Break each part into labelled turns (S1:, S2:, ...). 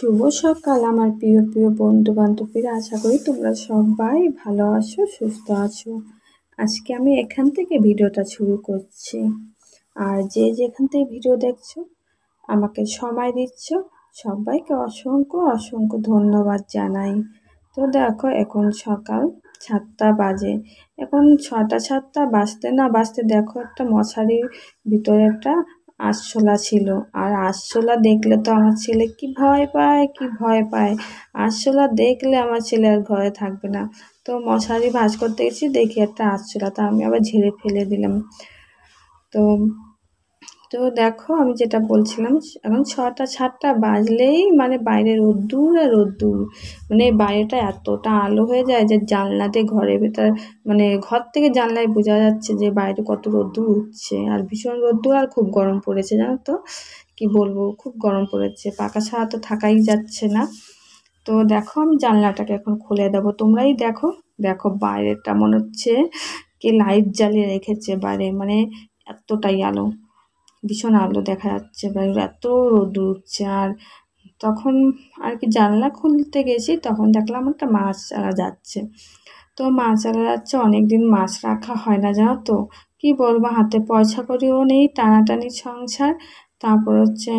S1: শুভ সকাল আমার প্রিয় প্রিয় বন্ধু বান্ধবীরা। আশা করি তোমরা সবাই ভালো আছো, সুস্থ আছো। আজকে আমি এখান থেকে ভিডিওটা শুরু করছি। আর যে যেখান থেকে ভিডিও দেখছো, আমাকে সময় দিচ্ছ, সবাইকে অসংখ্য অসংখ্য ধন্যবাদ জানাই। তো দেখো, এখন সকাল 7টা বাজে। এখন 6টা বাজতে না বাজতে দেখো, একটা মশারির ভিতরে একটা আরশোলা ছিল। আর আরশোলা দেখলে তো আমার ছেলে কি ভয় পায়, কি ভয় পায়। আরশোলা দেখলে আমার ছেলে আর ঘরে থাকবে না। তো মশারি ভাঁজ করতে গেছি, দেখি একটা আরশোলা, তা আমি আবার ঝেড়ে ফেলে দিলাম। তো তো দেখো, আমি যেটা বলছিলাম, এখন 6টা বাজলেই মানে বাইরে রোদ্দুর আর রোদ্দুর। মানে বাইরেটা এতটা আলো হয়ে যায় যে জানলাতে ঘরের ভেতর, মানে ঘর থেকে জানলায় বোঝা যাচ্ছে যে বাইরে কত রোদ্দুর উঠছে। আর ভীষণ রোদ্দুর, আর খুব গরম পড়েছে, জানো তো, কি বলবো, খুব গরম পড়েছে। পাখা ছাড়া তো থাকাই যাচ্ছে না। তো দেখো, আমি জানলাটাকে এখন খুলে দেবো, তোমরাই দেখো। দেখো বাইরেটা মনে হচ্ছে কে লাইট জ্বালিয়ে রেখেছে বাইরে, মানে এতটাই আলো, ভীষণ আলো দেখা যাচ্ছে বাইরে, এত রোদ উঠছে। আর তখন আর কি জানলা খুলতে গেছি, তখন দেখলাম একটা মাছ চালা যাচ্ছে। তো মাছ চালা যাচ্ছে, অনেকদিন মাছ রাখা হয় না, জানো তো। কি বলবো, হাতে পয়সা করিও নেই, টানাটানি সংসার। তারপর হচ্ছে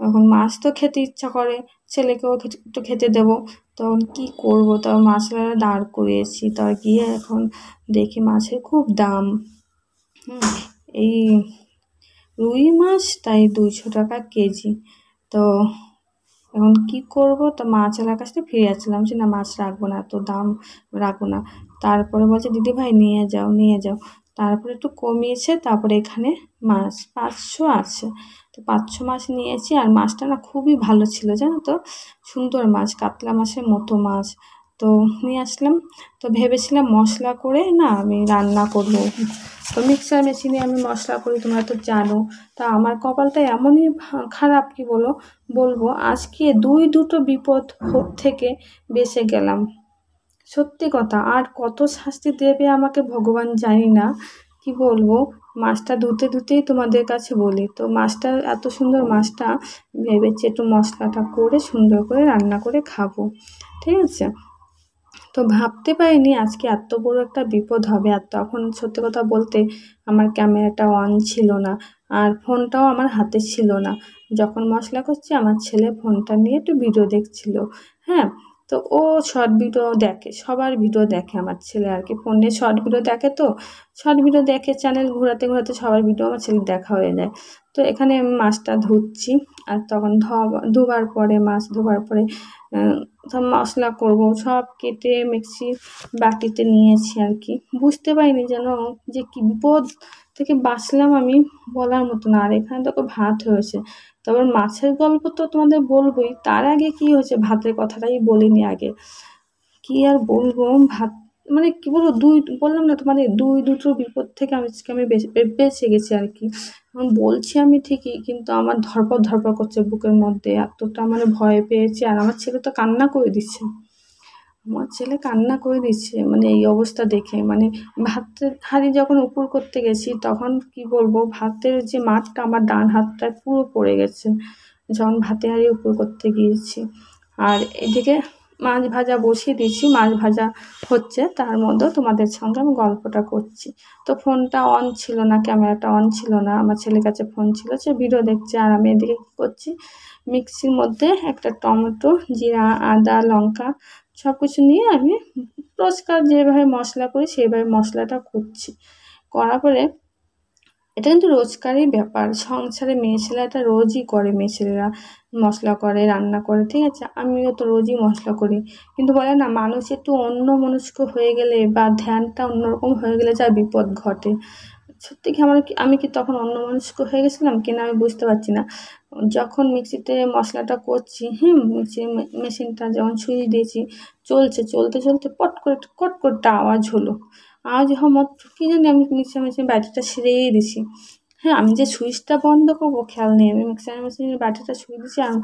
S1: এখন মাছ তো খেতে ইচ্ছা করে, ছেলেকেও একটু খেতে দেবো। তখন কি করব, তাও মাছলা দাঁড় করিয়েছি। তার গিয়ে এখন দেখি মাছের খুব দাম। এই রুই মাছ তাই 200 টাকা কেজি। তো এখন কি করব, তো মাছওয়ালার কাছ থেকে ফিরে যাচ্ছিলাম যে না, মাছ রাখবো না, এত দাম রাখবো না। তারপরে বলছে দিদি ভাই নিয়ে যাও নিয়ে যাও। তারপরে একটু কমিয়েছে, তারপরে এখানে মাছ 500 আছে। তো 500 মাছ নিয়েছি। আর মাছটা না খুবই ভালো ছিল, জানো তো, সুন্দর মাছ, কাতলা মাছের মতো মাছ। তো নিয়ে আসলাম। তো ভেবেছিলাম মশলা করে না আমি রান্না করব। তো মিক্সার মেশিনে আমি মশলা করি, তোমরা তো জানো। তা আমার কপালটা এমনই খারাপ, কি বলবো, আজকে দুটো বিপদ থেকে বেঁচে গেলাম, সত্যি কথা। আর কত শাস্তি দেবে আমাকে ভগবান জানি না, কি বলবো। মাছটা ধুতেই তোমাদের কাছে বলি, তো মাছটা এত সুন্দর মাছটা, ভেবেছি একটু মশলাটা করে সুন্দর করে রান্না করে খাবো, ঠিক আছে। তো ভাবতে পারিনি আজকে এত বড় একটা বিপদ হবে। আর তখন সত্যি কথা বলতে আমার ক্যামেরাটা অন ছিল না, আর ফোনটাও আমার হাতে ছিল না। যখন মশলা করছি, আমার ছেলে ফোনটা নিয়ে একটু ভিডিও দেখছিল। হ্যাঁ, তো ও শর্ট ভিডিও দেখে, সবার ভিডিও দেখে আমার ছেলে আর কি, ফোনে শর্ট ভিডিও দেখে। তো শর্ট ভিডিও দেখে, চ্যানেল ঘোরাতে ঘোরাতে সবার ভিডিও আমার ছেলে দেখা হয়ে যায়। তো এখানে আমি মাছটা ধুচ্ছি। আর তখন ধোবার পরে, মাছ ধোবার পরে মশলা করব, সব কেটে মিক্সি বাটিতে নিয়েছি আর কি। বুঝতে পারিনি যেন যে কি বিপদ থেকে বাঁচলাম আমি, বলার মতো না। আর এখানে তো ভাত হয়েছে। তারপর মাছের গল্প তো তোমাদের বলবোই, তার আগে কি হয়েছে, ভাতের কথাটাই বলিনি আগে। কি আর বলবো, ভাত মানে কি বলবো, বললাম না তোমাদের, দুটো বিপদ থেকে আমি বেঁচে গেছি আর কি। এখন বলছি আমি ঠিকই, কিন্তু আমার ধরপড় করছে বুকের মধ্যে, এতটা মানে ভয় পেয়েছি। আর আমার ছেলে তো কান্না করে দিচ্ছে, মানে এই অবস্থা দেখে। মানে ভাতের হাঁড়ি যখন উপর করতে গেছি, তখন কি বলবো, ভাতের যে মাঠটা আমার ডান হাতটায় পুরো পড়ে গেছে যখন ভাতের হাঁড়ি উপর করতে গিয়েছি। আর এদিকে মাছ ভাজা বসিয়ে দিয়েছি, মাছ ভাজা হচ্ছে, তার মধ্যেও তোমাদের সঙ্গে আমি গল্পটা করছি। তো ফোনটা অন ছিল না, ক্যামেরাটা অন ছিল না, আমার ছেলের কাছে ফোন ছিল, সে ভিডিও দেখছে। আর আমি এদিকে কী করছি, মিক্সির মধ্যে একটা টমেটো, জিরা, আদা, লঙ্কা সব কিছু নিয়ে আমি রোজকার যেভাবে মশলা করি সেইভাবে মশলাটা করছি। করার পরে, এটা কিন্তু রোজকারই ব্যাপার, সংসারে মেয়ে ছেলেটা রোজই করে, মেয়ে ছেলেরা মশলা করে, রান্না করে, ঠিক আছে। আমিও তো রোজই মশলা করি। কিন্তু বলে না, মানুষ একটু অন্যমনস্ক হয়ে গেলে বা ধ্যানটা অন্যরকম হয়ে গেলে যা বিপদ ঘটে। সত্যি কি আমি কি তখন অন্যমনস্ক হয়ে গেছিলাম কিনা আমি বুঝতে পারছি না। যখন মিক্সিতে মশলাটা করছি, মিক্সি মেশিনটা যখন সুইচ দিয়েছি, চলতে পট করে কট করে একটা আওয়াজ হলো। আওয়াজ হওয়া মাত্র কি জানি, আমি মিক্সার মেশিনের ব্যাটারিটা ছেড়েই দিছি। হ্যাঁ, আমি যে সুইচটা বন্ধ করবো খেয়াল নেই, আমি মিক্সার মেশিনের ব্যাটারিটা ছুঁয়ে দিচ্ছি। আর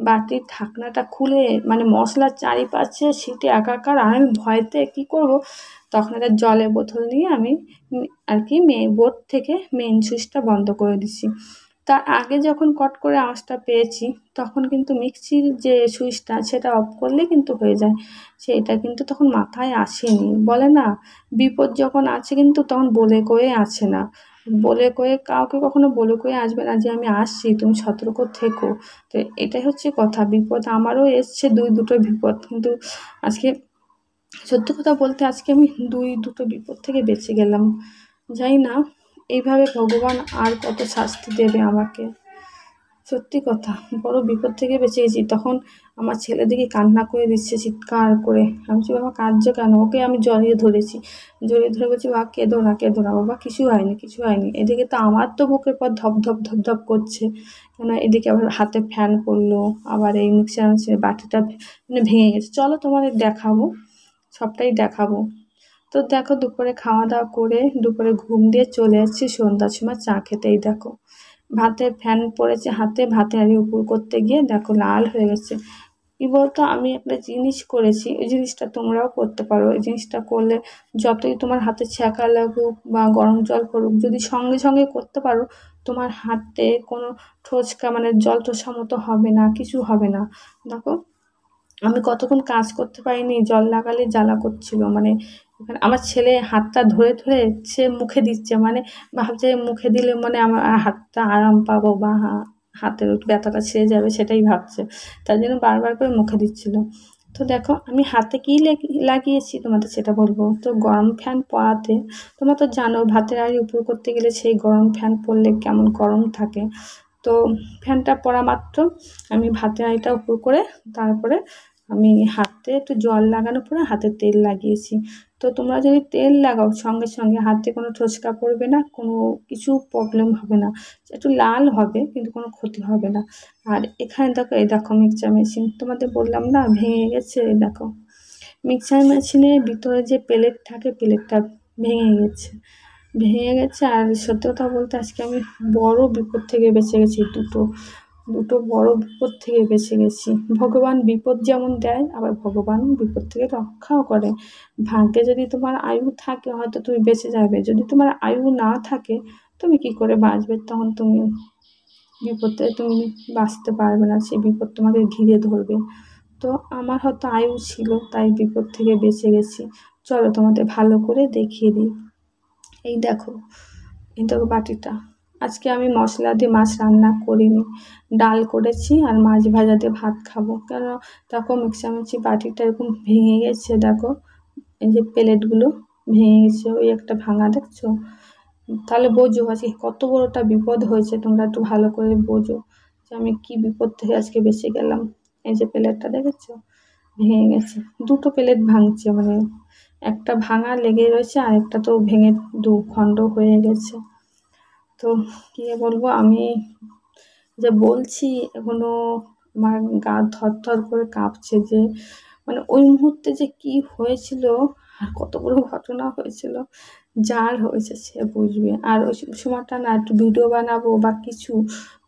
S1: বাটির ঢাকনাটা খুলে, মানে মশলার চারিপাশে সিটে একাকার। আর আমি ভয়তে কী করব, তখন একটা জলের বোতল নিয়ে আমি আর কি বোর্ড থেকে মেইন সুইচটা বন্ধ করে দিচ্ছি। তার আগে যখন কট করে আওয়াজটা পেয়েছি তখন কিন্তু মিক্সির যে সুইচটা সেটা অফ করলে কিন্তু হয়ে যায়, সেইটা কিন্তু তখন মাথায় আসেনি। বলে না, বিপদ যখন আছে কিন্তু তখন বলে কয়ে আছে না, বলে কয়ে কাউকে কখনো বলে কয়ে আসবে না যে আমি আসছি, তুমি সতর্ক থেকো। তো এটাই হচ্ছে কথা, বিপদ আমারও এসছে দুটো বিপদ, কিন্তু আজকে সত্যি কথা বলতে আজকে আমি দুটো বিপদ থেকে বেঁচে গেলাম। জানি না এইভাবে ভগবান আর কত শাস্তি দেবে আমাকে। সত্যি কথা, বড় বিপদ থেকে বেঁচে গেছি। তখন আমার ছেলে দিকে কান্না করে দিচ্ছে চিৎকার করে, আমি বলছি বাবা কাঁদছো কেন? ওকে আমি জড়িয়ে ধরেছি, জড়িয়ে ধরে বলছি বাবা কেঁদো না বাবা, কিছু হয়নি কিছু হয়নি। এদিকে তো আমার তো বুকের পর ধপ ধপ ধপ ধপ করছে, কেন এদিকে আবার হাতে ফ্যান পড়লো, আবার এই মিক্সার বাটিটা মানে ভেঙে গেছে। চলো তোমাদের দেখাবো, সবটাই দেখাবো। তো দেখো দুপুরে খাওয়া দাওয়া করে দুপুরে ঘুম দিয়ে চলে যাচ্ছি সন্ধ্যার সময় চা খেতেই দেখো ভাতে ফ্যান পড়েছে হাতে, ভাতে হাঁড়ি উপর করতে গিয়ে দেখো লাল হয়ে গেছে। কি বলতো, আমি একটা জিনিস করেছি, ওই জিনিসটা তোমরাও করতে পারো। এই জিনিসটা করলে যতই তোমার হাতে ছ্যাঁকা লাগুক বা গরম জল পড়ুক, যদি সঙ্গে সঙ্গে করতে পারো তোমার হাতে কোনো ঠোঁচকা মানে জল টোসা মতো হবে না, কিছু হবে না। দেখো আমি কতক্ষণ কাজ করতে পারিনি, জল লাগালে জ্বালা করছিল, মানে আমার ছেলে হাতটা ধরে ধরে সে মুখে দিচ্ছে, মানে ভাবছে মুখে দিলে মানে আমার হাতটা আরাম পাবো বা হাতের ব্যথাটা ছেড়ে যাবে, সেটাই ভাবছে, তার জন্য বারবার করে মুখে দিচ্ছিল। তো দেখো আমি হাতে কি লাগিয়েছি তোমাদের সেটা বলবো। তো গরম ফ্যান পড়াতে, তোমরা তো জানো ভাতের হাঁড়ি উপর করতে গেলে সেই গরম ফ্যান পড়লে কেমন গরম থাকে। তো ফ্যানটা পড়া মাত্র আমি ভাতের হাঁড়িটা উপর করে তারপরে আমি হাতে একটু জল লাগানোর পরে হাতে তেল লাগিয়েছি। তো তোমরা যদি তেল লাগাও সঙ্গে সঙ্গে হাতে কোনো ঠোসকা পড়বে না, কোনো কিছু প্রবলেম হবে না, একটু লাল হবে কিন্তু কোনো ক্ষতি হবে না। আর এখানে দেখো, এই দেখো মিক্সচার মেশিন, তোমাদের বললাম না ভেঙে গেছে, দেখো মিক্সচার মেশিনের ভিতরে যে প্লেট থাকে প্লেটটা ভেঙে গেছে, ভেঙে গেছে। আর সত্যি কথা বলতে আজকে আমি বড় বিপদ থেকে বেঁচে গেছি, দুটো বড় বিপদ থেকে বেঁচে গেছি। ভগবান বিপদ যেমন দেয় আবার ভগবান বিপদ থেকে রক্ষাও করে। ভাগ্যে যদি তোমার আয়ু থাকে হয়তো তুমি বেঁচে যাবে, যদি তোমার আয়ু না থাকে তুমি কি করে বাঁচবে, তখন তুমি বিপদে তুমি বাঁচতে পারবে না, সেই বিপদ তোমাকে ঘিরে ধরবে। তো আমার হয়তো আয়ু ছিল তাই বিপদ থেকে বেঁচে গেছি। চলো তোমাদের ভালো করে দেখিয়ে দিই। এই দেখো, এই দেখো বাটিটা, আজকে আমি মশলা দিয়ে মাছ রান্না করিনি, ডাল করেছি আর মাছ ভাজা দিয়ে ভাত খাবো। কেন দেখো মিক্সামিক্সি বাটিটা এরকম ভেঙে গেছে, দেখো এই যে প্লেটগুলো ভেঙে গেছে, ওই একটা ভাঙা দেখছো, তাহলে বোঝো আজকে কত বড়টা বিপদ হয়েছে। তোমরা একটু ভালো করে বোঝো যে আমি কি বিপদ থেকে আজকে বেঁচে গেলাম। এই যে প্লেটটা দেখেছো ভেঙে গেছে, দুটো প্লেট ভাঙছে, মানে একটা ভাঙা লেগে রয়েছে আর একটা তো ভেঙে দু খণ্ড হয়ে গেছে। তো কী বলবো, আমি যে বলছি এখনো আমার গা থরথর করে কাঁপছে, যে মানে ওই মুহূর্তে যে কি হয়েছিল আর কত বড় ঘটনা হয়েছিল, যার হয়েছে সে বুঝবে। আর ওই সময়টা না একটু ভিডিও বানাবো বা কিছু,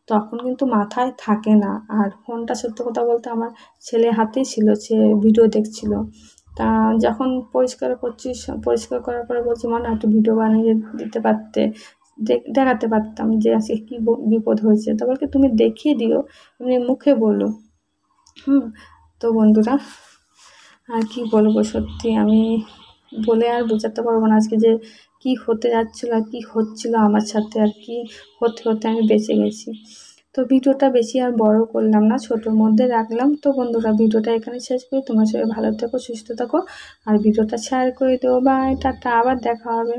S1: তখন কিন্তু মাথায় থাকে না। আর ফোনটা সত্যি কথা বলতে আমার ছেলে হাতেই ছিল, সে ভিডিও দেখছিল। তা যখন পরিষ্কার করছি, পরিষ্কার করার পরে বলছি মা না একটু ভিডিও বানিয়ে দিতে পারতে, দেখাতে পারতাম যে আজকে কী বিপদ হয়েছে। তা বলকে তুমি দেখিয়ে দিও, এমনি মুখে বলো। তো বন্ধুরা আর কি বলবো, সত্যি আমি বলে আর বোঝাতে পারবো না আজকে যে কি হতে যাচ্ছিলো আর কি হচ্ছিলো আমার সাথে, আর কি হতে হতে আমি বেঁচে গেছি। তো ভিডিওটা বেশি আর বড় করলাম না, ছোটোর মধ্যে রাখলাম। তো বন্ধুরা ভিডিওটা এখানে শেষ করি, তোমার সবাই ভালো থেকো সুস্থ থাকো আর ভিডিওটা শেয়ার করে দেবো। বাই, টাটা, আবার দেখা হবে।